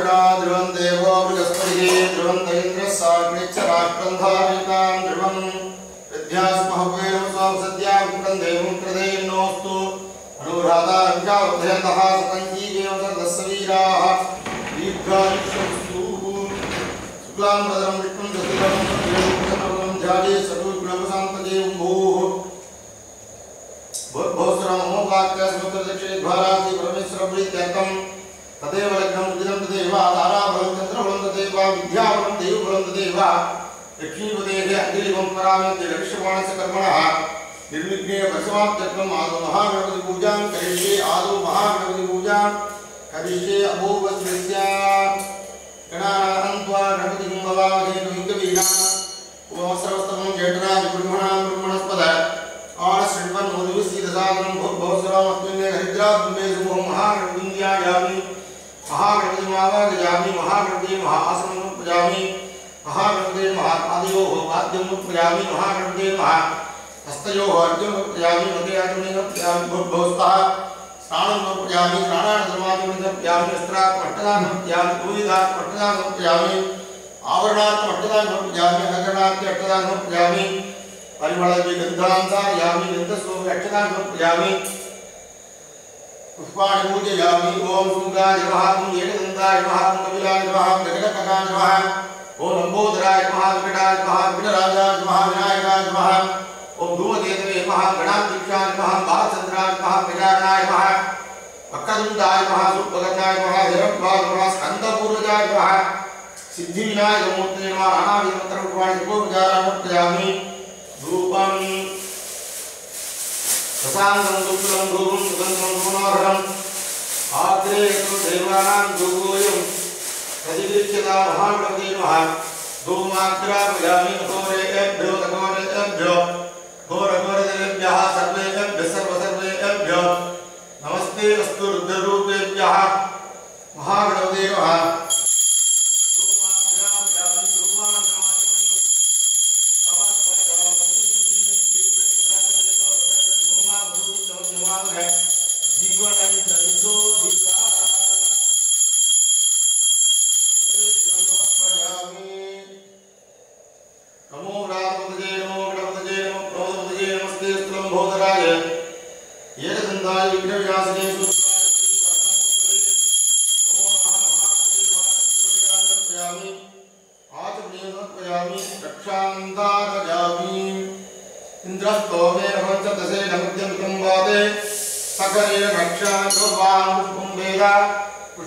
वरुणा ध्रुवं देवो बृहस्पतिः ध्रुवं इन्द्रस्साग्निश्च राष्ट्रं धारयतां ध्रुवं विद्यास्महवेन स्वं सद्यां विक्रं देवं कृतेन्नोऽस्तु अनुराधाञ्चावधयन्तः सतं जीवेव सर्वस्वीराः दीर्घायुष्यस्तु शुक्लां भद्रं विष्णुं शशिवर्णं ध्याये सर्वगुणोपशान्तये भूः भूर्भुवस्सुरमहोवाक्य समुद्रदक्षिणद्वारासि परमेश्वरप्रीत्यर्थं तदेव लग्नं उदितं तदेव ताराबलं चन्द्रबलं तदेव विद्याबलं देवबलं तदेव लक्ष्मीपतेः अग्निलिपं परामन्ते लक्ष्यमाणस्य कर्मणः निर्विघ्नेन परिसमाप्त्यर्थम् आदौ महागणपतिपूजां करिष्ये अभूवस्यस्य गणानां त्वा गणपतिं भवामहे कविकवीनाम् उपमस्रवस्तमं ज्येष्ठराजब्रह्मणां ब्रह्मणस्पद आनश्रृण्वन्मोदिविसीदसादनं भवस्वरामस्मिन् हरिद्राब्रह्मे सुमोहं महागणपतिं ध्यायामि महागणपतिमावाहयामि महागणपते महाआसनं पूजयामि महागणपते महापादयोः पाद्यं पूजयामि महागणपते हस्तयोः अर्घ्यं पूजयामि मध्ययाचमेन पूजयामि भवस्तः स्नानं पूजयामि स्नानानन्तरमाचमेन पूजयामि वस्त्रार्थमट्टदानं पूजयामि पूजितार्थमट्टदानं पूजयामि आवरणार्थमट्टदानं पूजयामि अलङ्करणार्थमट्टदानं पूजयामि परिमलविगन्धान्तारयामि गन्धस्वं रक्षदानं पूजयामि पुष्पाणि पूजयामि ओम शृंगाय नमः ओम एकदन्ताय नमः ओम कपिलाय नमः ओम गगनकटाय नमः ओम लंबोदराय नमः विकटाय नमः विघ्नराजाय नमः विनायकाय नमः ओम धूमकेतवे नमः गणाध्यक्षाय नमः बालचन्द्राय नमः गजाननाय नमः वक्रतुण्डाय नमः सुभगताय नमः हिरण्यवाय नमः स्कन्दपूर्वजाय नमः सिद्धिविनायकमूर्तये नमः नानाविधमन्त्ररूपाणि पूजामि रूपं प्रसादं दुःखं रूपं सुगन्धं मनोहरम् आग्रे तु देवानां दुर्गोयं प्रतिगृह्यता महागणपते नमः धूमाग्रापयामि घोरेभ्यो घोरघोरदेवेभ्यः सर्वेभ्यः नमस्ते अस्तु रुद्ररूपेभ्यः महागणपते नमः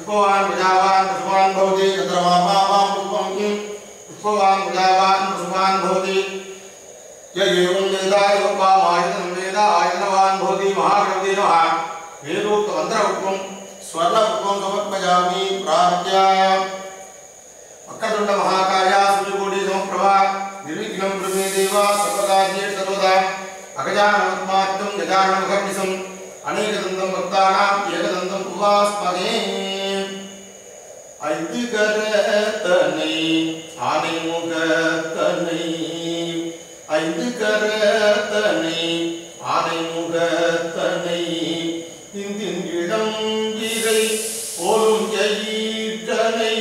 पुष्पवान् प्रजावान् पशुवान् भवति चन्द्रमापावान् पुष्पं पुष्पवान् प्रजावान् पशुवान् भवति य एवं वेद एवं वामायतनं वेद आयतनवान् भवति महागणपते नमः वेदोक्तमन्त्रपुष्पं स्वर्णपुष्पं समर्पयामि प्रार्थ्य वक्रतुण्ड महाकाय सूर्यकोटिसमप्रभा निर्विघ्नं कुरु मे देव सर्वकार्येषु सर्वदा अगजाननपद्मार्कं गजाननमहर्निशम् अनेकदन्तं भक्तानां एकदन्तं उपास्महे ஐந்துகரத்தனை ஆனைமுகத்தனை ஐந்துகரத்தனை ஆனைமுகத்தனை இந்தின் இளம் இறை போலும் எயிற்றனை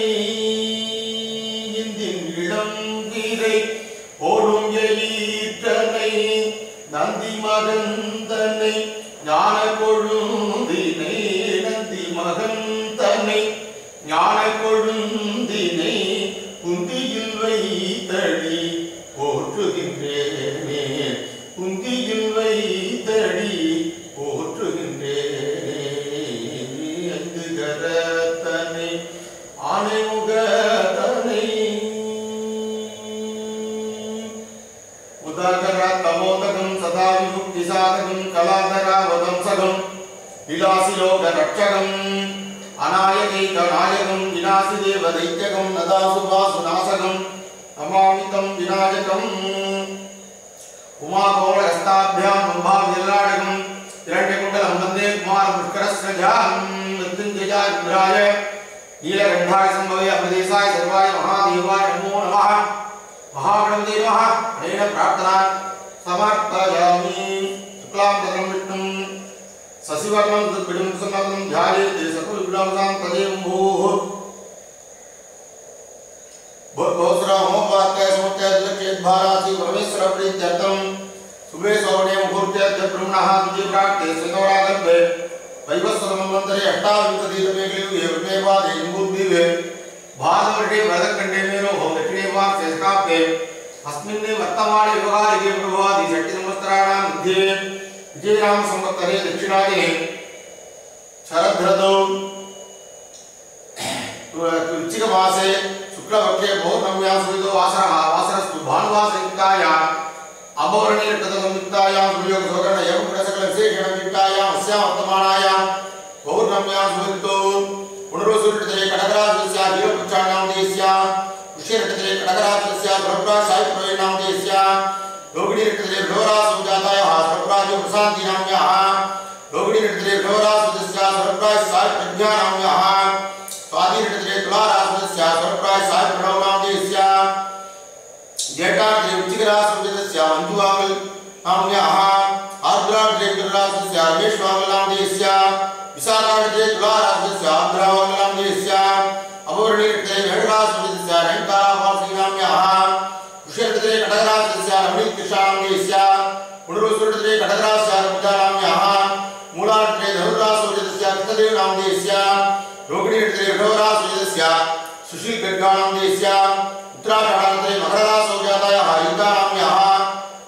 இந்தின் இளம் இறை போலும் எயிற்றனை நந்தி மகந்தனை ஞான கொழுந்தினை நந்தி மகந்தனை ஞான கொழுந்தினை குந்தியில் வைத்தடி போற்றுகின்றேனே குந்தியில் வைத்தடி போற்றுகின்றேனே ஐந்து கரத்தனை ஆனைமுகத்தனை உதகர தமோதகம் சதா விமுக்தி சாதகம் கலாதராவதம்சகம் விலாசி லோக ரட்சகம் अनायकैक नायकं विनाशि देव दैत्यकं नदासुभासुनाशकं नमामितं विनायकम् उमाकोणहस्ताभ्यां कुम्भाविल्लाडकं हिरण्यकुण्डलं वन्दे कुमारपुष्करस्रजां मृत्युञ्जयाय रुद्राय नीलकण्ठाय सम्भवे अमृतेशाय सर्वाय महादेवाय नमो नमः महागणपते नमः अनेन प्रार्थना समर्पयामि शुक्लां भद्रं विष्णुं शशिवर्णं तद्विडं सुन्नतं ध्यायेत् सकलविघ्नोपशान्तये भूः शुभे सौर्णे मुहूर्ते ब्रह्मणः विजयप्राप्ते श्रीनवरागर्भे वैवस्वतमन्वन्तरे अष्टाविंशतितमे कलियुगे वृषभवादे जम्बूद्वीपे भारतवर्षे वरदखण्डे मेरोः दक्षिणे पार्श्वे स्काप्ते अस्मिन् वर्तमाने युगादिके प्रभवादि षट्संवत्सराणां मध्ये विजयनाम संवत्सरे दक्षिणायने शरदृतौ वृश्चिक मासे शुक्लपक्षे पौर्णम्यां सुदितो वासरस्तु भानुवासयुक्तायाम् अभवरणे कृतसंयुक्तायां सुयोग सोकर्ण एवं गुणसकल विशेषण युक्तायां अस्यां वर्तमानायां पौर्णम्यां सुदितो पुनरुसुरृतये कडगराजस्य वीरपुच्छानां देस्यां पुष्यऋतये कडगराजस्य प्रभ्राशायप्रवेणां देस्यां रोगिणीऋतये भ्रवरासुजातायाः सर्वराजो प्रशान्तिनाम्याः रोगिणीऋतये भ्रवरासुजस्य सर्वराजसायप्रज्ञानाम्याः स्वादिऋतये तुलारासुजस्य सर्वराजसायप्रणवनां देस्यां जेठार्थे वृश्चिकरासुजस्य मंजुवांगल नाम्याः आर्द्रार्थे तुलारासुजस्य रमेशवांगलां देस्यां विशाखार्थे तुलारासुजस्य आर्द्रावांगलां देस्यां अभवरणीर्थे मेढरासुजस्य रैंकारावासिनाम्याः पुष्यर्थे कडगरासुजस्य रमणीकृष्णां देस्यां पुनरुसुरृतये कडगरासुजस्य रमुजानाम्याः मूलार्थे धनुरासुजस्य कृतदेवनां देस्यां रोगिणीर्थे भ्रवरासुजस्य सुशीलगड्गानां देस्यां उत्तराषाढान्ते मकररासौजातायाः युक्तानाम्याः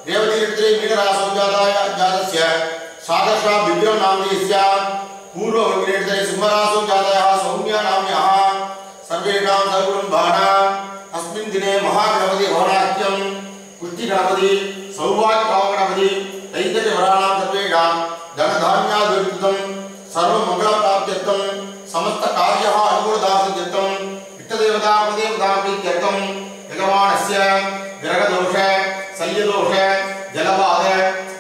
रेवतीर्थे मीनरासौजातस्य सागर्षा विक्रमनां देस्यां पूर्ववर्गिणीर्थे सिंहरासौजातायाः सौम्यानाम्याः सर्वेषां सर्वकुटुम्बानाम् अस्मिन् दिने महागणपति भवनाख्यं पुष्टिगणपति सौभाग्यगणपति ऐतर्यवराणां सर्वेषां धनधान्याभिवृद्धिं सर्वमङ्गलप्राप्त्यर्थं समस्तकार्यः अनुकूलतासिद्ध्यर्थं इष्टदेवता कुलदेवता प्रीत्यर्थं यजमानस्य ग्रहदोष शल्यदोष जलबाध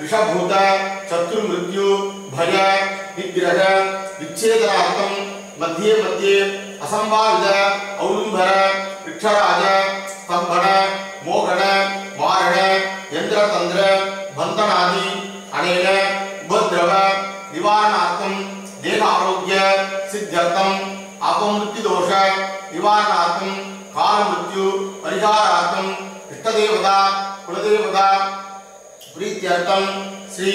विषभूत शत्रुमृत्यु भय निग्रह विच्छेदनार्थं मध्ये मध्ये असंभावित औलुम्बर वृक्षराज स्तंभन मोहन मारण यंत्रतंत्र बंधनादि अनेन उपद्रव निवारणार्थं देहारोग्य सिद्ध्यर्थं अपमृत्युदोष निवारणार्थं कालमृत्यु परिहारार्थं इष्टदेवता कुलदेवता प्रीत्यर्थं श्री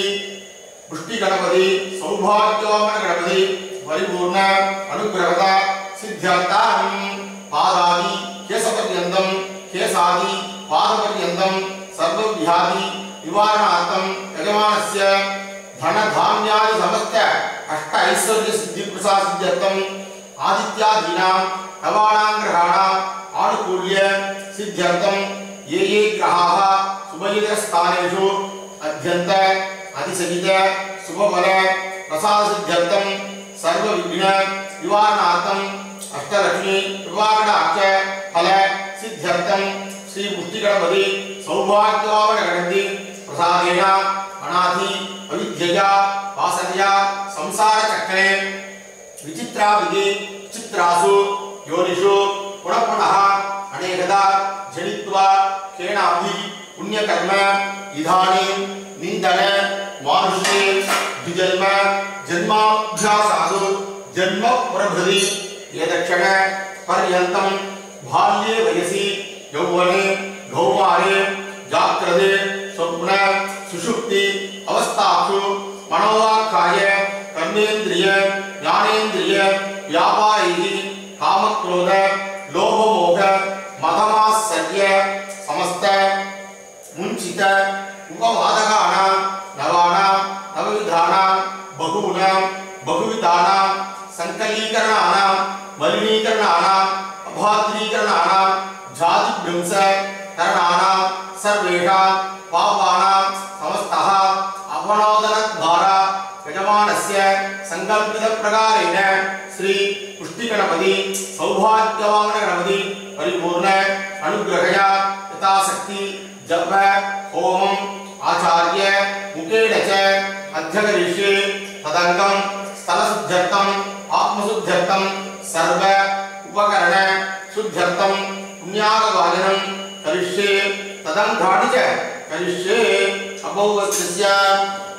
पुष्टिगणपति सौभाग्यवामनगणपति परिपूर्ण अनुग्रहता सिद्ध्यर्थं पादादि केशपर्यन्तं केशादि पादपर्यन्तं सर्वव्याधि निवारणार्थं यजमानस्य धनधान्यादि समस्त अष्ट ऐश्वर्य सिद्धि प्रसाद सिद्ध्यर्थं आदित्यादीनां नवानां ग्रहाणां आनुकूल्य सिद्ध्यर्थं ये ग्रहाः शुभयुतस्थानेषु अध्यन्त अधिसहित शुभफल प्रसाद सिद्ध्यर्थं सर्वविघ्न निवारणार्थं अष्टलक्ष्मी कृपाकटाक्ष फल सिद्ध्यर्थं श्री पुष्टिगणपति सौभाग्यवामनगणपति प्रसादेन अनादि अविद्यया वासनया संसार चक्रे विचित्रा विधि चित्रासु योनिषु पुनः पुनः अनेकदा जनित्वा केनापि पुण्यकर्म इदानीं निंदन मानुष्ये द्विजन्म जन्माभ्यासादु जन्म प्रभृति यदक्षण पर्यन्तं बाल्ये वयसि यौवने कौमारे जाग्रते स्वप्न सुषुप्ति अवस्थासु मनोवाक्काय कर्मेन्द्रिय ज्ञानेन्द्रिय व्यापारैः कामक्रोध लोभमोह मदमात्सर्य समस्त मुञ्चित उपवादकानां नवानां नवविधानां बहूनां बहुविधानां संकलीकरणानां मलिनीकरणानां अभाद्रीकरणानां जातिभ्रंश करणानां सर्वेषां पापानां समस्तः अपनोदनद्वारा यजमानस्य संकल्पित प्रकारेण श्री पुष्टिगणपति सौभाग्यवामनगणपति परिपूर्ण अनुग्रहया यथाशक्ति जप होमं आचार्य मुखेन च अध्यकरिष्ये तदंगं स्थलशुद्ध्यर्थं आत्मशुद्ध्यर्थं सर्व उपकरण शुद्ध्यर्थं पुण्यागवाचनं करिष्ये तदंगाणि च करिष्ये अभौवस्य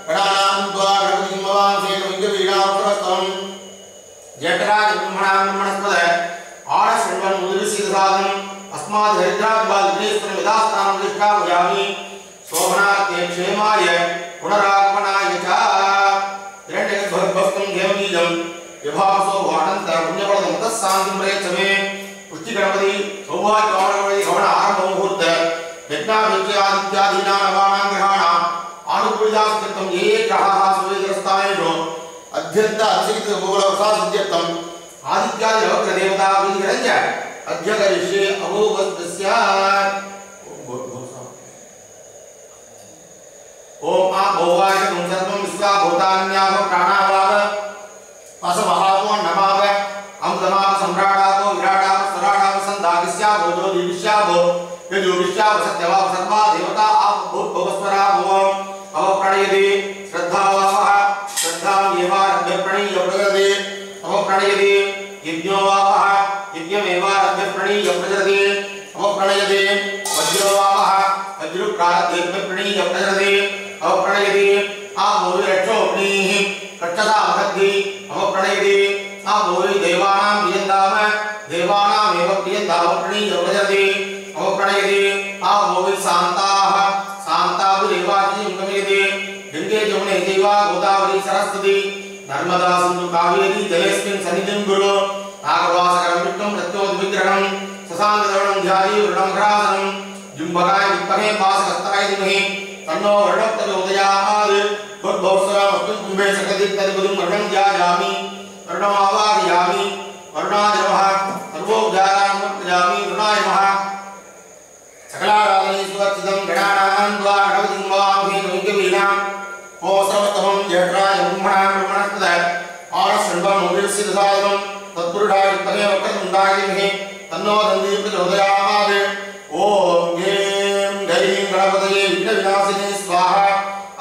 गणानां त्वा गणपतिं भवांसेन विघ्नवीणां प्रस्तम् जठराज ब्रह्मणां ब्रह्मणस्पद आडशृण्वन् मुद्रिसीदसादनम् अस्माद् हरिद्राद्वाद् विघ्नेश्वरं यथास्थानं प्रतिष्ठापयामि शोभनार्थे क्षेमाय पुनरागमनाय च हिरण्यगर्भस्थं देवबीजं विभासो वाणन्त पुण्यफलदं तत्शान्तिं प्रयच्छमे पुष्टिगणपति सौभाग्यगणपति गमन आरम्भ मुहूर्त यज्ञाभिज्ञादित्यादीनां नवानां ग्रहाणाम् आनुकूल्यास्कृतं ये ग्रहाः सुवेदस्थानेषु अध्यन्त अतिशयित भूगोलवसासिद्ध्यर्थम् आदित्यादि नवग्रह देवता विधिरञ्च अध्यकरिष्ये अभूवस्तस्य ओम आ भोगाय सर्वं विश्वा भूतान्याव प्राणावाव असमहावो नमाव अमदमाव सम्राटावो विराटाव स्वराटाव संदागिस्या भोजो दिविश्यावो यजुविश्याव सत्यवाव सर्वा देवता आप भूभवस्वरावो अव प्रणयदे श्रद्धावावः श्रद्धामेवारभ्य प्रणीय प्रजते अव प्रणयदे यज्ञोवावः यज्ञमेवारभ्य प्रणीय प्रजते अव प्रणयदे वज्रोवावः वज्रप्रारभ्य प्रणीय प्रजते अव प्रणयदे आमोहि रक्षोऽग्निः रक्षसा महद्दि अव प्रणयदे आमोहि देवानां प्रियन्दाम देवानामेव प्रियन्दाम प्रणीय प्रजते अव प्रणयदे आमोहि शान्ताः शान्ताभिरेवाचिं गमयते गंगे जमुने चैव गोदावरी सरस्वती नर्मदा सिन्धु कावेरी जलेऽस्मिन् सन्निधिं कुरु नागवासकरं विष्णुं प्रत्योद्विग्रहं शशाङ्कधवनं ध्याये वरुणमकरासनं जुम्बकाय विद्महे पाशहस्ताय धीमहि तन्नो वरुणः प्रचोदयात् भवस्वरामस्मिन् कुम्भे सकलतीर्थादिपदं वरुणं ध्यायामि वरुणमावाहयामि वरुणाय नमः सर्वोपचारान् समर्पयामि वरुणाय नमः सकलाराधने सुवर्चितं गणानां त्वा गणपतिं वामहे नैकवीनां ओ सर्वतमं ज्येष्ठाय ब्रह्मणां ब्रह्मणस्पदः आनश्रवं उदयसिद्धसाधनं तत्पुरुषाय विद्महे वक्रतुण्डाय धीमहि तन्नो दन्ती प्रचोदयात् ओम ऐं गैं गणपतये विघ्नविनाशिने स्वाहा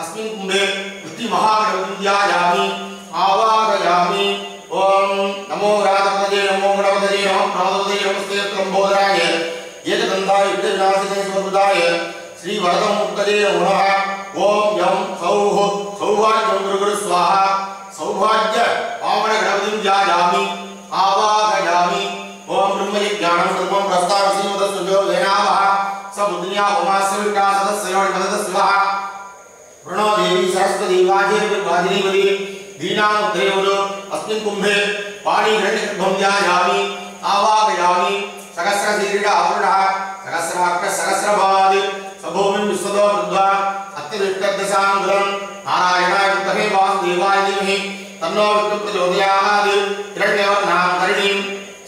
अस्मिन् कुम्भे पुष्टि महागणपतिं ध्यायामि आवाहयामि ओम नमो राधपतये नमो गणपतये नमः प्रमदपतये नमस्ते त्र्यम्बोदराय एकदन्ताय विघ्नविनाशिने स्वरूपाय श्री वरदमुक्तये नमः ओम यं सौः सौभाग्यं गुरुगुरु स्वाहा सौभाग्य पावन गणपतिं ध्यायामि आवाहयामि ओम ब्रह्मज्ञानं सर्वं प्रस्तावसीमतस्सुजो जैनावः सबुद्धिया उमास्विका सदस्योण मदतस्वः प्रणो देवी सरस्वती वाजिनीवती दीनामुद्रेवरो अस्मिन् कुम्भे पाणि हिरण्यगर्भं ध्यायामि आवाहयामि सहस्रशीर्षः अवरुणः सहस्राक्षः सहस्रपाद सभूमिं विश्वतो वृद्ध्वा अत्यविष्टदशाङ्गुलं नारायणाय विद्महे वासुदेवाय धीमहि तन्नो विष्णुः प्रचोदयात् हिरण्यवर्णां हरिणीं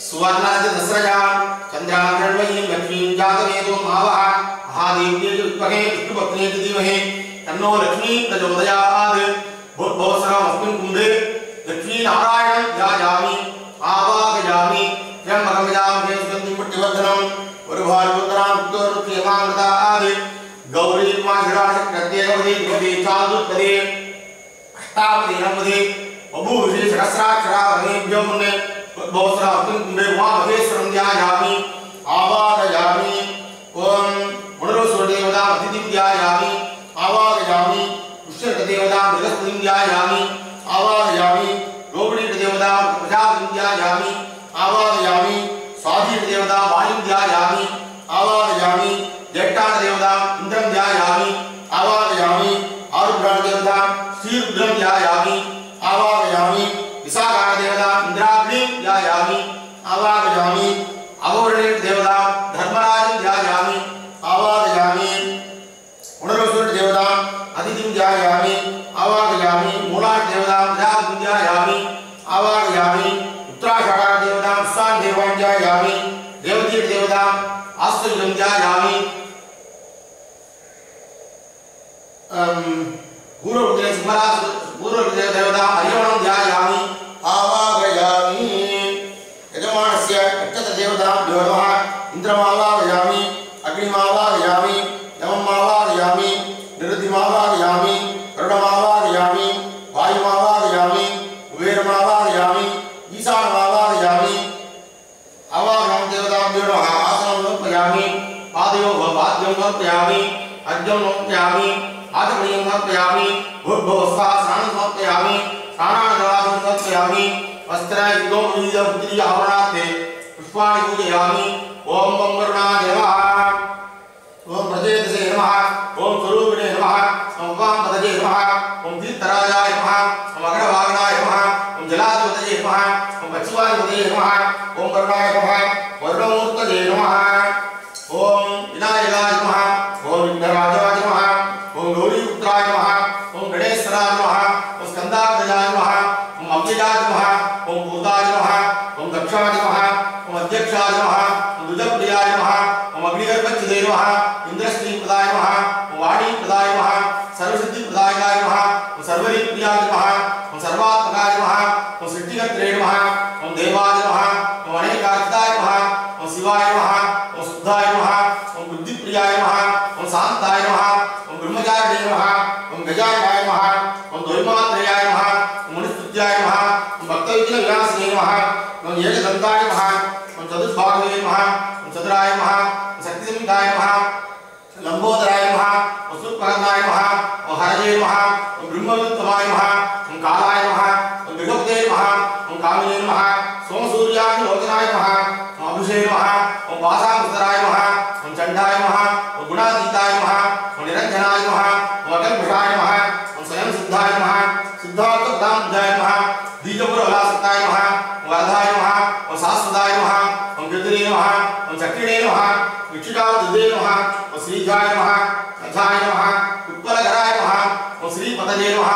सुवर्णादि दसरजां चन्द्राग्रणमयीं लक्ष्मीं जातवेदो मावः महादेव्यै विद्महे विष्णुपत्न्यै धीमहि तन्नो लक्ष्मी प्रचोदयात् भूर्भुवस्सुरमस्मिन् कुम्भे लक्ष्मीनारायणं ध्यायामि आवाहयामि त्र्यम्बकं यजामहे सुगन्धिं पुष्टिवर्धनं उर्वारुद्रां पुत्रोरुक्षेमामृतात् गौरी माहिराशक्त्येकवती द्विपदी चातुर्पदी अष्टावती नववती बभूषि सहस्राक्षरा वनेभ्यो मुने भवस्रास्मिन् कुम्भे उमामहेश्वरं ध्यायामि आवाहयामि ओम पुनरुसूर्यदेवतां अतिथिं ध्यायामि आवाहयामि पुष्यदेवतां बृहस्पतिं ध्यायामि आवाहयामि रोहिणीदेवतां प्रजापतिं ध्यायामि आवाहयामि स्वाधीनदेवतां वायुं ध्यायामि आवाहयामि ज्येष्ठादेवतां इन्द्रं ध्यायामि आवाहयामि आरुद्रदेवतां श्रीरुद्रं ध्यायामि आवाहयामि विशाखादेवतां इंद्राग्निं ध्यायामि आवाहयामि अववर्णदेवतां धर्मराजं ध्यायामि आवाहयामि पुनरुसूर्यदेवतां अतिथिं ध्यायामि आवाहयामि मूलादेवतां प्रजापतिं ध्यायामि आवाहयामि उत्तराषाढदेवतां स्वान्देवां ध्यायामि देवतीदेवतां आश्रयं ध्यायामि पूर्वदेवतां हरिवणं ध्यायामि आवाहयामि यजमानस्य नक्षत्रदेवताभ्यो नमः इन्द्रमावाहयामि अग्निमावाहयामि यममावाहयामि निरुद्धिमावाहयामि वरुणमावाहयामि वायुमावाहयामि कुबेरमावाहयामि ईशानमावाहयामि आवाहनं देवताभ्यो नमः आसनं समर्पयामि पादयोः पाद्यं समर्पयामि अर्घ्यं समर्पयामि आचमनीयं समर्पयामि भूर्भुवस्सुः स्नानं समर्पयामि स्नानानन्तरं समर्पयामि वस्त्रायुधोमुदीयमुद्रीयावरणार्थे पुष्पाणि पूजयामि ओम बम वरुणाय नमः ओम पदजेतसे नमः ओम स्वरूपिणे नमः ओम वाम पदजे नमः ओम दीप्तराजाय नमः ओम अग्रवागणाय नमः ओम जलाधिपतये नमः ओम पश्चिमाधिपतये नमः ओम वरुणाय नमः वरुणमूर्तये नमः ओम विनायकाय नमः ओम विघ्नराजाय नमः ओम गौरीपुत्राय नमः ओम गणेशराय नमः ओम स्कंदाग्रजाय नमः ओम अव्ययाय नमः ओम भूताय नमः ओम दक्षाय नमः ओम अध्यक्षाय नमः ओम दुजप्रियाय नमः ओम अग्निगर्भच्छिदे नमः इंद्रश्रीप्रदाय नमः ओम वाणीप्रदाय नमः सर्वसिद्धिप्रदायकाय नमः ओम सर्वरीप्रियाय नमः ओम सर्वात्मकाय नमः ओम सृष्टिकर्त्रे नमः ओम देवाय नमः ओम अनेकार्थिताय नमः ओम शिवाय नमः ओम शुद्धाय नमः ओम बुद्धिप्रियाय नमः ओम शांताय नमः ओम ब्रह्मचारिणे नमः ओम गजाननाय नमः ओम द्वैमात्रयाय नमः ओम मनुस्तुत्याय नमः ओम भक्तविघ्नविनाशिने नमः ओम एकदन्ताय नमः ओम चतुष्बाहुवे नमः ओम चतुराय नमः ओम शक्तिसंयुक्ताय नमः लंबोदराय नमः ओम सूर्पकर्णाय नमः ओम हरये नमः ओम ब्रह्मवित्तमाय नमः ओम कालाय नमः ओम गृहपते नमः ओम कामिने नमः सोमसूर्याग्निलोचनाय नमः ओम अभिषेक नमः ओम वासामुस्तराय नमः ओम चंडाय नमः ओम गुणातीताय नमः ओम निरंजनाय नमः ओम अकल्पषाय नमः ओम स्वयं सिद्धाय नमः सिद्धार्थप्रदाय नमः बीजपुरवलासक्ताय नमः ओम वरदाय नमः ओम शाश्वताय नमः ओम गजरे नमः ओम चक्रिणे नमः विक्षिकावदे नमः ओम श्रीजाय नमः अथाय नमः उत्पलकराय नमः ओम श्रीपतये नमः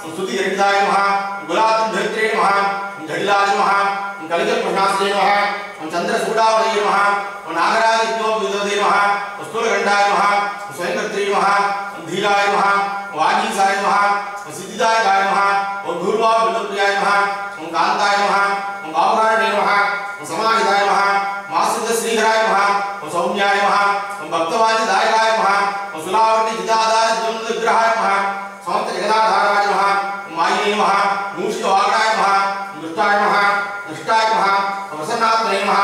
ओम स्तुतिहरिताय नमः ओम गुलाबधरित्रे नमः ओम झडिलाय नमः ओम कलिकल्पनाश्रे नमः ओम चंद्रसूडावलये नमः ओम नागराजविद्योपविदोदे नमः ओम स्थूलगंडाय नमः ओम स्वयंकर्त्रे नमः ओम धीराय नमः ओम वागीसाय नमः ओम सिद्धिदायकाय नमः ओम धूर्वाविलोप्रियाय नमः ओम कांताय नमः ओम बाहुराणे नमः ओम समाहिताय नमः ओम आश्रित श्रीधराय नमः ओम सौम्याय नमः ओम भक्तवादिदायकाय नमः ओम सुलावटी जितादाय विग्रहाय नमः समस्त जगदाधाराय नमः ओम मायिने नमः मूषिकवागणाय नमः ओम दुष्टाय नमः दुष्टाय नमः ओम प्रसन्नात्मने नमः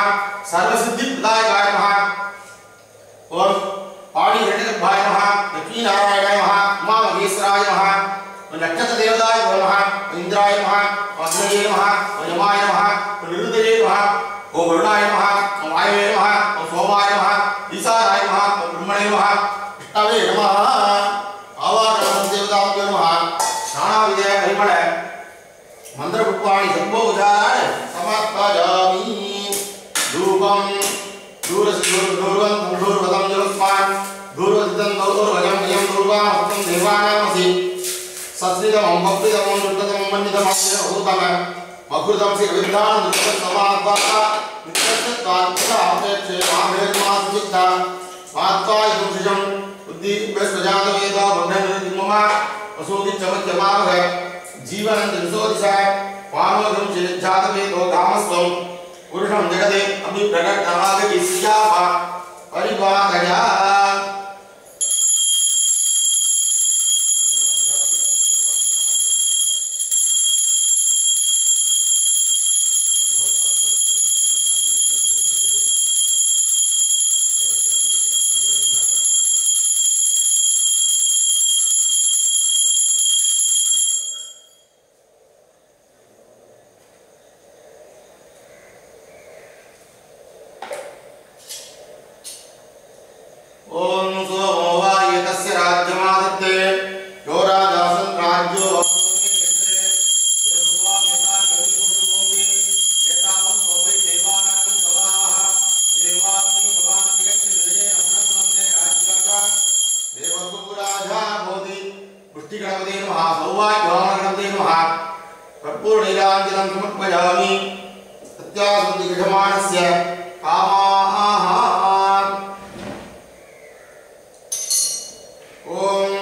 सर्वसिद्धिप्रदायकाय नमः ओम पाणिहिरण्यगर्भाय नमः लक्ष्मीनारायणाय नमः उमामहेश्वराय नमः ओम नक्षत्रदेवताय नमः इंद्राय नमः ओम अग्नये नमः ओम यमाय नमः ओम निरुद्धये नमः ओम वरुणाय नमः ओम वायवे नमः ओम सोमाय नमः ईशानाय नमः ओम ब्रह्मणे नमः विष्णवे नमः आवाहनं देवताभ्यो नमः स्नानाविधेय परिमल मंत्रपुष्पाणि सर्वोपचाराणि समात्पयामि धूपं दूरवदं जलस्मान् दूरवदितं गौरवजं यं दूर्वामस्तं देवानामसि सत्रिदमं भक्तिदमं दुर्गतमं मन्यतमं मकृतं श्रीविद्धां दुर्गतसमात्पाता नित्यत्वात्मकापेक्षे मामेर्मासिता मात्वाय दुर्जं बुद्धिभ्यस्वजातवेदा भग्ननिर्मम असोदिच्चमत्यमावह जीवनं दिशोदिशा वामोदं चेज्जातवेदो कामस्त्वं पुरुषं जगते अभिप्रकटनागयिष्याम परिवादया ओम सोमो वाय तस्य राज्यमादित्ये यो राजासन् राज्यो वसुने देवत्वा मेधा कविकुसुमोपि एतावं सोमै देवानां सवाः देवास्मै सवां जगत्ति विजये अमनस्वन्दे राज्याजा देवसुराजा भवति पुष्टिगणपते नमः सौभाग्यवामगणपते नमः कर्पूरनीराञ्जनं समर्पयामि सत्यासन्दिगजमानस्य कामाः ओम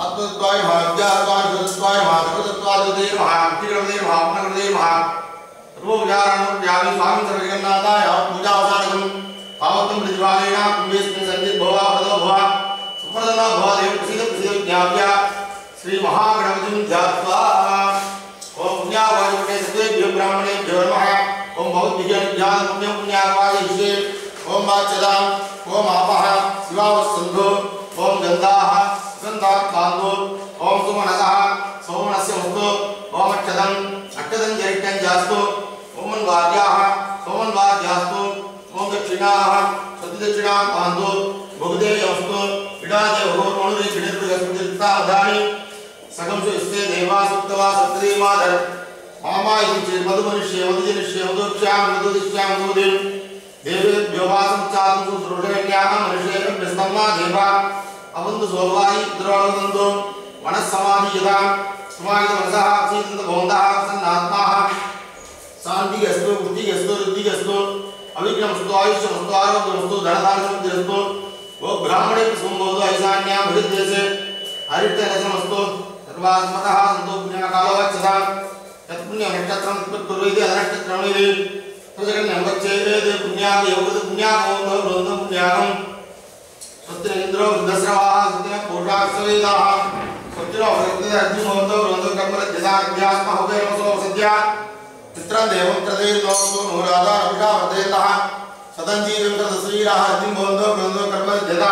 अद्वैताय महाज्ञात्वाय सुरत्वाय महातत्वाय देव महातिरदेव महापुनर्देव महा सर्वोपचारानुज्ञानि स्वामी सर्वजगन्नाथाय पूजावसानकं पावतं प्रतिज्वालेन कुम्भेस्मिन् सन्निधि भवा वरदो भवा सुप्रसन्ना भवा देव प्रसीद ज्ञाप्य श्री महागणपतिं ध्यात्वा ओम पुण्यावाचकटे सर्वेभ्यो ब्राह्मणेभ्यो नमः ओम भवद्विज्ञान पुण्यं पुण्यावाचयिषे ओम वाच्यतां ओम आपः शिवावसन्धो ओम गन्धाः गन्धात्मान्दो ओम सुमनसः सोमनस्य वस्तु ओम अक्षतं जरित्यं जास्तु ओम वाद्याः सोमन्वाद्यास्तु ओम दक्षिणाः प्रदक्षिणा पांतो भगदे यस्तु इडादे भगवानुरे चिणिर्गस्मृतिता अदानि सकंसु इस्ते देवा सुप्तवा सप्तदे मादर मामा इति मधुमनुष्य मधुजनिष्य मधुक्षाम मधुदिष्याम मधुदिन देवेभ्यो वासं चातु सुरुषकन्याः मनुष्येभ्यः प्रस्तम्मा देवा अवन्तु सोवायि द्रोणवन्तु मनस्समाधि यदा समाहित मनसः असीतन्त भवन्तः सन्नात्माः शान्तिगस्तु पुष्टिगस्तु रुद्धिगस्तु अविघ्नमस्तु आयुष्यमस्तु आरोग्यमस्तु धनधान्यमस्तु वो ब्राह्मणे कुसुमबोधो ऐशान्यां बृहद्देशे हरितरसमस्तु सर्वात्मतः सन्तो पुण्यकालोवच्छता यत्पुण्यनक्षत्रं तत्कुर्वैति अनक्षत्रमिति प्रजगन्यं गच्छेत् पुण्यादि योगद पुण्यागोन्दो वृन्दं पुण्यागं स्वस्तिरेन्द्रो वृद्धश्रवाः स्वस्तिनः पूषाक्षवेदाः स्वस्तिनो वृद्धर्जुमोन्दो वृन्दं कर्मरज्यसाध्यास्महुवेरमसो सद्या चित्रं देवं प्रदेर्नोस्तु नूरादा अभिषा वर्धयतः सदञ्जीवं तदश्रीराः अर्जुमोन्दो वृन्दं कर्मरज्यता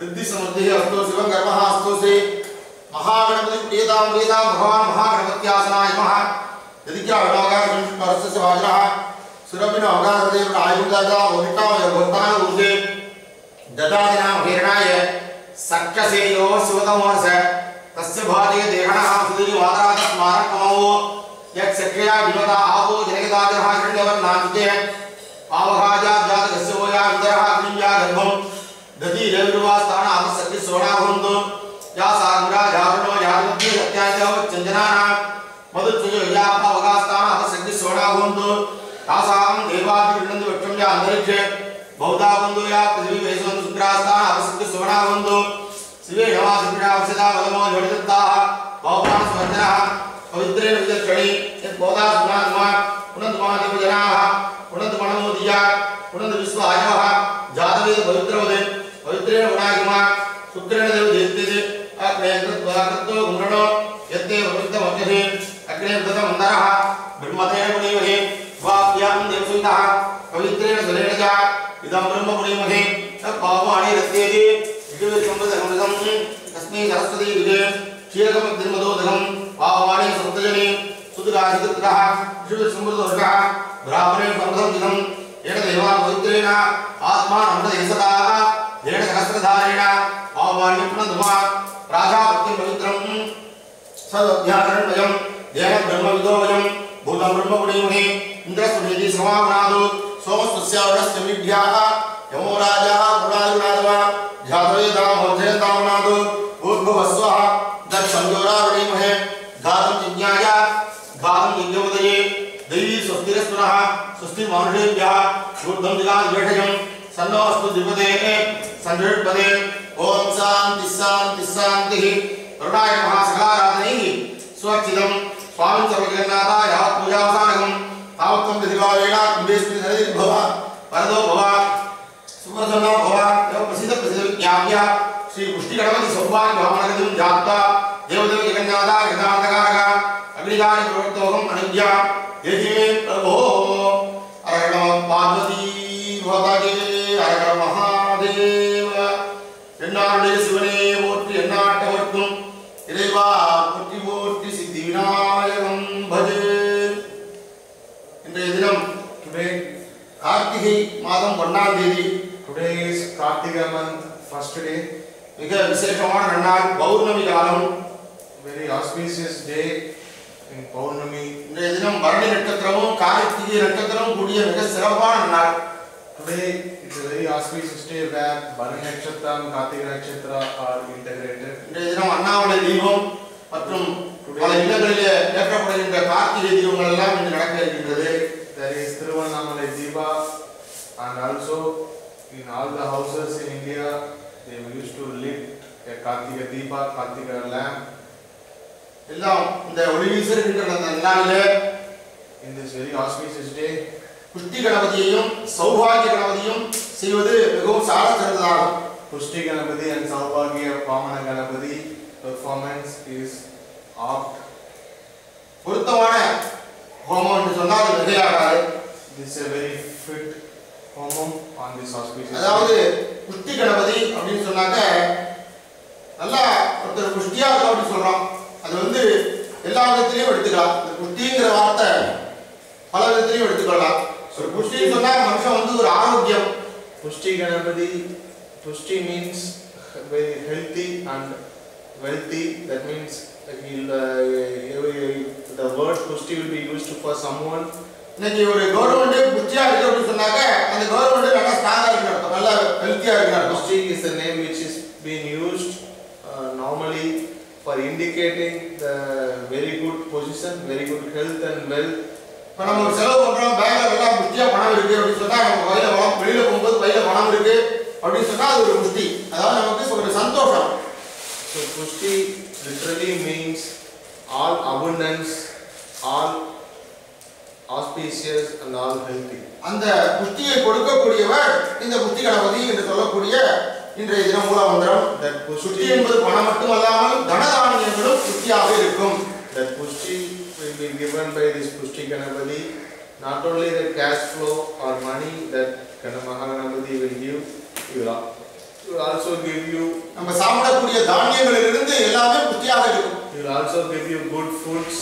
रिद्धिसमृद्धिः अस्तु शिवं कर्मः अस्तु श्री महागणपति प्रियतां प्रियतां भगवान् महागणपत्यासनाय नमः यदिज्ञाविनागारस्य वाजनः सुरभिनवगारदेव आयुर्दाता ओहिताय भक्तान् ऊर्जे ददादिनां हिरणाय सक्कसेयो शिवतमोस तस्य भाजे देहणः सुदीर्घ मातराज स्मारकमो यक्षक्रिया विनोदा आपो जनकदाजः हिरण्यवर्णान्ते पावभाजा जातकस्य वोया विदरः अग्निया गर्भं दति रेविर्वास्थान आवसक्ति सोणाभवन्तु या सागरा झारुणो झारुद्य सत्याजो चंदनाना मधुचुजो या पावगास्थान आवसक्ति सोणाभवन्तु तासां देवादिविनन्द वक्षं या अंतरिक्षे बहुधावन्तु या पृथ्वी वैसवन्तु शुक्रास्थान आवसक्ति सोणाभवन्तु शिवे नवासिपीडावसदा बलमो जोडिताः बहुपान स्वर्जनः पवित्रेण विदक्षणि यत् बोधा सुनात्मा पुनन्त महादेवजनाः पुनन्त मनमोदिया पुनन्त विश्वायवः जातवेद पवित्रवदे पवित्रेण गुणागिमा शुक्रेण देव देवते अग्नेन्द्रत्वाकृतो गुणनो यत्ते पवित्रमध्यते अग्नेन्द्रतमन्दरः ब्रह्मतेन पुनीमहे वाप्यां देवसुतः पवित्रेण सुरेण च इदं ब्रह्म पुनीमहे तत्पावाणि रस्येति इति संवदनं तस्मै सरस्वती विदे क्षीरकमग्निर्मदोदकं पावाणि सप्तजने सुदगाधिकृतः विशुद्ध समृद्धोर्गः ब्राह्मणे समृद्धं जितं येन देवा पवित्रेण आत्मानमृतदेशदाः येन सहस्रधारेण पावाणि पुनर्धुमा प्राजापत्यं पवित्रं सदध्याकरणमयं येन ब्रह्मविदोऽयं भूतं ब्रह्मपुणीमहे इन्द्रस्वमेति समावनादो सोमस्वस्यावरस्य मीढ्याः यमो राजाः गुणादिगुणादवा ध्यातवेदामोर्जयन्तामनादो भूर्भुवस्वः दत्संयोरावणीमहे घातं जिज्ञाय घातं यज्ञोदये दैवी स्वस्तिरस्पुनः स्वस्ति मानुषेभ्यः ऊर्ध्वं दिगाद्वेषजं सन्नोऽस्तु द्विपदेः सन्निर्पदे ओम शांति शांति शांतिः करुणाय नमः सकलाराधनैः स्वच्छिदं स्वामिन् सर्वजगन्नाथाय पूजावसानकं तावत्तं दिवावेणा कुम्भेस्मिन् हरिर्भव वरदो भव सुप्रसन्नो भव एवं प्रसिद्ध विज्ञाप्य श्री पुष्टिगणपति सौभाग्य भावनगतिं जात्वा देवदेव जगन्नाथाय गदान्तकारक अग्निदाय प्रवर्तोहम् अनुज्ञा यजि मे प्रभो हर नमः पार्वती भवतागे हर महादेव என்னாருடைய சிவனே போற்றி எண்ணாட்டவர்க்கும் இறைவா போற்றி போற்றி சித்தி விநாயகம் பஜே. இன்றைய தினம் கார்த்திகை மாதம் 1ஆம் தேதி. Today is Kartika month, first day. மிக விசேஷமான நாள், பௌர்ணமி காலம். Very auspicious day in Paurnami. இன்றைய தினம் பரணி நட்சத்திரமும் கார்த்திகை நட்சத்திரமும் கூடிய மிக சிறப்பான நாள். Today it's a very auspicious day where Bharani Nakshatra and Kartika Nakshatra are integrated. இன்றைய தினம் அண்ணாமலை தீபம் மற்றும் பல இடங்களிலே ஏற்றப்படுகின்ற கார்த்திகை தீபங்கள் எல்லாம் இன்று நடக்க இருக்கின்றது. There is Thiruvannamalai Deepa and also in all the houses in India they used to lit a Kartika Deepa, Kartika lamp. எல்லாம் இந்த ஒளி வீசுகின்ற அந்த நாளிலே in this very auspicious day புஷ்டி கணபதியையும் சௌபாகிய கணபதியும் செய்வது மிகவும் சால சிறந்ததாகும். Pushti Ganapati and Saubhagya Pamana Ganapati performance is opt. பொருத்தமான ஹோமம் என்று சொன்னால் மிகையாகாது. This is a very fit homam on this auspicious. அதாவது புஷ்டி கணபதி அப்படின்னு சொன்னாக்க நல்லா ஒருத்தர் புஷ்டியா இருக்கும் அப்படின்னு சொல்றோம். அது வந்து எல்லா விதத்திலையும் எடுத்துக்கலாம். இந்த புஷ்டிங்கிற வார்த்தை பல விதத்திலையும் எடுத்துக்கொள்ளலாம். ஒரு புஷ்டின்னு சொன்னா மனுஷன் வந்து ஒரு ஆரோக்கியம், Pushti Ganapati, Pushti means very healthy and wealthy. That means the word Pushti will be used for someone. இன்னைக்கு ஒரு கவர்மெண்ட் புஷ்டியா இருக்கு அப்படி சொன்னாக்க அந்த கவர்மெண்ட் நல்லா ஸ்ட்ராங்கா இருக்கு அர்த்தம், நல்லா ஹெல்த்தியா இருக்கு அர்த்தம். Pushti is the name which is being used normally for indicating the very good position, very good health and wealth. இப்ப நம்ம ஒரு செலவு பண்றோம், பேங்க்ல நல்லா புஷ்டியா பணம் இருக்கு அப்படி சொன்னா நம்ம கையில பணம், வெளியில போகும்போது கையில பணம் இருக்கு அப்படி சொன்னா அது ஒரு புஷ்டி, அதாவது நமக்கு ஒரு சந்தோஷம். So Pushti literally means all abundance, all auspicious and all healthy. அந்த புஷ்டியை கொடுக்கக்கூடியவர் இந்த புஷ்டி கணபதி என்று சொல்லக்கூடிய இன்றைய தினம் மூல மந்திரம். புஷ்டி என்பது பணம் மட்டுமல்லாமல் தனதானியங்களும் புஷ்டியாக இருக்கும். That Pushti will be given by this Pushti Ganapati, not only the cash flow or money that Mahaganapati will give, he will also give you, நம்ம சாப்பிடக்கூடிய தானியங்களிலிருந்து எல்லாமே புஷ்டியாக இருக்கும். he will also give you good foods,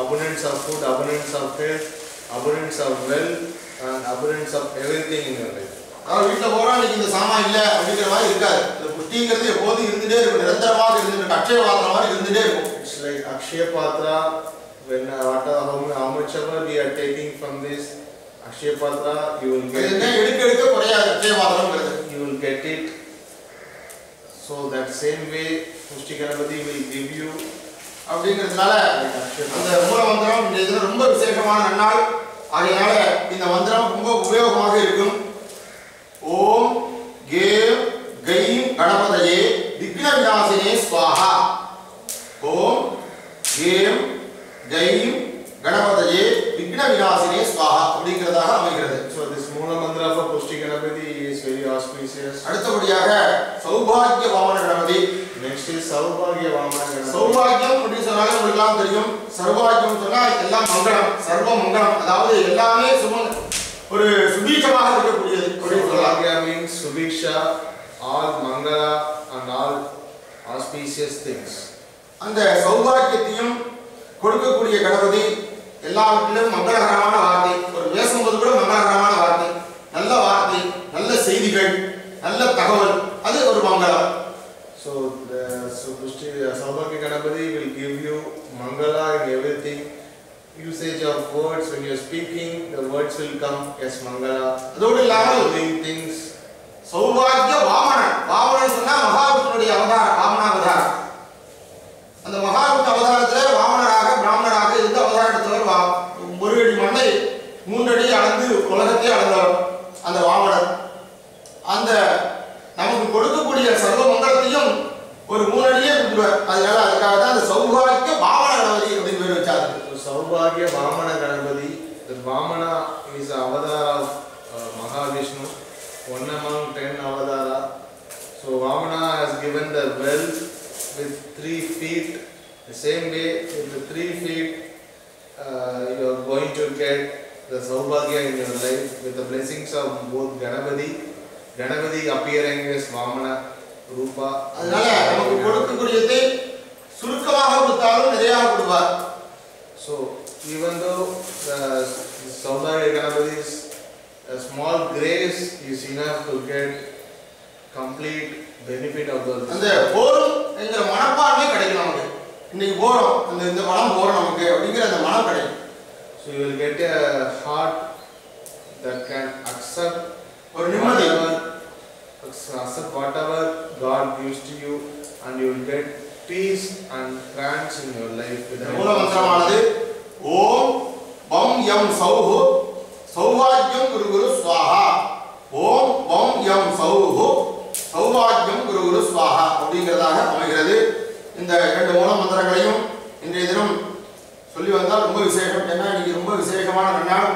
abundance of food, abundance of health, abundance of wealth and abundance of everything in your life. அதாவது வீட்டில் போகிறோம், இன்னைக்கு இந்த சாமான் இல்லை அப்படிங்கிற மாதிரி இருக்காது. இந்த புஷ்டிங்கிறது எப்போதும் இருந்துகிட்டே இருக்கும், நிரந்தரமாக இருந்துட்டு அக்ஷய பாத்திரம் மாதிரி இருந்துகிட்டே இருக்கும். It's like Akshaya Patra, when how much ever we are taking from this Akshaya Patra, you will get it. எடுக்க குறையாது Akshaya பாத்திரம்ங்கிறது. You will get it. So that same way Pushti Ganapati will give you. அப்படிங்கிறதுனால அந்த மூல மந்திரம் இந்த இதில் ரொம்ப விசேஷமான நன்னாள். ஆகையினால இந்த மந்திரம் ரொம்ப உபயோகமாக இருக்கும். ஓம் கேம் கைம் கணபதயே விக்ன விநாசினே ஸ்வாஹா. ஓம் கேம் கைம் கணபதயே விக்ன விநாசினே ஸ்வாஹா அப்படிங்கிறதாக அமைகிறது. So this மூல மந்திரம் for Pushti Ganapati is very auspicious. அடுத்தபடியாக சௌபாகிய Vamana Ganapathi. Next is Saubhagya Vamana Ganapati. சௌபாகியம் அப்படி சொன்னாலே உங்களுக்கு எல்லாம் தெரியும். சர்வாகியம் சொன்னா எல்லாம் மங்களம், சர்வ மங்களம், அதாவது எல்லாமே ஒரு சுபீட்சமாக இருக்கக்கூடியது. Saubhagya means Subhiksha, all Mangala and all auspicious things. அந்த சௌபாகியத்தையும் கொடுக்கக்கூடிய கணபதி எல்லாவற்றிலும் மங்களகரமான வார்த்தை, ஒரு பேசும்போது கூட மங்களகரமான வார்த்தை, நல்ல வார்த்தை, நல்ல செய்திகள், நல்ல தகவல், அது ஒரு மங்களம். So Pushti Saubhagya Ganapati will give you Mangala in everything. Usage of words, when you are speaking, the words will come as Mangala. அதோடு இல்லாமல் doing things. சௌபாகிய வாமனன், வாமனன் சொன்னா மகாவிஷ்ணுடைய அவதாரம், வாமனாவதாரம். அந்த மகாவிஷ்ணு அவதாரத்தில் வாமனராக பிராமணராக இருந்து அவதாரம் எடுத்தவர் ஒரு அடி மண்ணை 3 அடி அளந்து உலகத்தை அளந்தவர் அந்த வாமனர். அந்த நமக்கு கொடுக்கக்கூடிய சர்வ மங்களத்தையும் ஒரு 3 அடியே கொடுத்துருவார். அதனால அதுக்காக தான் அந்த சௌபாகிய வாமன கணபதி அப்படின்னு பேர் வச்சாரு. Saubhagya Vamana Ganapati. The Vamana is an avatar of Mahavishnu, one among 10 avatara. So Vamana has given the wealth with 3 feet. The same way with the 3 feet you are going to get the Saubhagya in your life with the blessings of both Ganapati appearing as Vamana Rupa. அதனால நமக்கு கொடுக்கக்கூடியதை சுருக்கமாக கொடுத்தாலும் நிறையாக கொடுப்பார். So even though the Saubhagya Ganapati is a small grace is enough to get complete benefit of those. அந்த போரும் என்கிற மனப்பான்மை கிடைக்கும் நமக்கு. இன்னைக்கு போறோம், இந்த மனம் போறோம் நமக்கு அப்படிங்கிற அந்த மனம் கிடைக்கும். So you will get a heart that can accept ஒரு நிம்மதி, accept whatever God gives to you, and you will get peace and trance in your life. மூல மந்திரமானது ஓம் பம் யம் சௌஹு சௌபாகியம் குரு குரு ஸ்வாஹா. ஓம் பம் யம் சௌஹு சௌபாகியம் குரு குரு ஸ்வாஹா அப்படிங்கிறதாக அமைகிறது. இந்த 2 மூல மந்திரங்களையும் இன்றைய தினம் சொல்லி வந்தால் ரொம்ப விசேஷம். ஏன்னா இன்னைக்கு ரொம்ப விசேஷமான நாள்,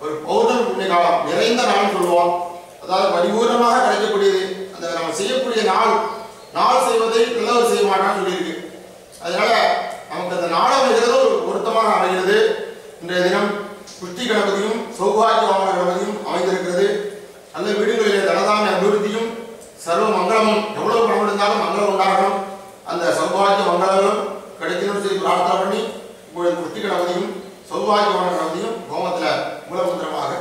ஒரு பௌர்ணமி புண்ணிய காலம், நிறைந்த நாள் சொல்லுவோம். அதாவது பரிபூர்ணமாக கிடைக்கக்கூடியது. அந்த நம்ம செய்யக்கூடிய நாள் செய்வதை நல்லவர் செய்ய மாட்டான்னு சொல்லியிருக்கு. அதனால நமக்கு அந்த நாள் அமைகிறது ஒரு பொருத்தமாக அமைகிறது. இன்றைய தினம் புஷ்டி கணபதியும் சௌபாகிய வாமன கணபதியும் அமைந்திருக்கிறது. நல்ல வீடுகளிலே தனதான அபிவிருத்தியும் சர்வ மங்களமும், எவ்வளவு பணம் இருந்தாலும் மங்களம் உண்டாகணும், அந்த சௌபாகிய மங்களங்களும் கிடைக்கணும்னு சொல்லி பிரார்த்தனை பண்ணி இப்பொழுது புஷ்டி கணபதியும் சௌபாகிய வாமன கணபதியும் ஹோமத்தில் மூலமந்திரமாக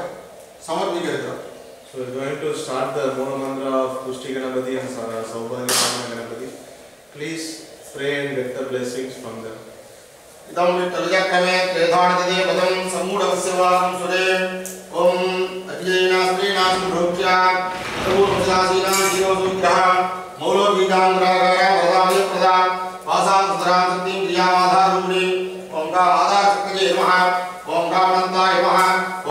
சமர்ப்பிக்க இருக்கிறோம். So we're going to start the Mula Mantra of Pushti Ganapati and Saubhagya Ganapati. Please pray and get the blessings from them. इदं विठ्ठलचक्रमे त्रेधाणिते पदं सम्मूढवस्यवाहं सुरे ओम अध्ययना स्त्रीणां भ्रोक्ष्या पूर्वशासीनां शिरोसुग्रह मौलोबीजांग्रागारा वरदामि प्रदा पासां सुधरां शक्तिं क्रियामाधारूढि ओंकार आधारशक्तये नमः ओंकार अनन्ताय नमः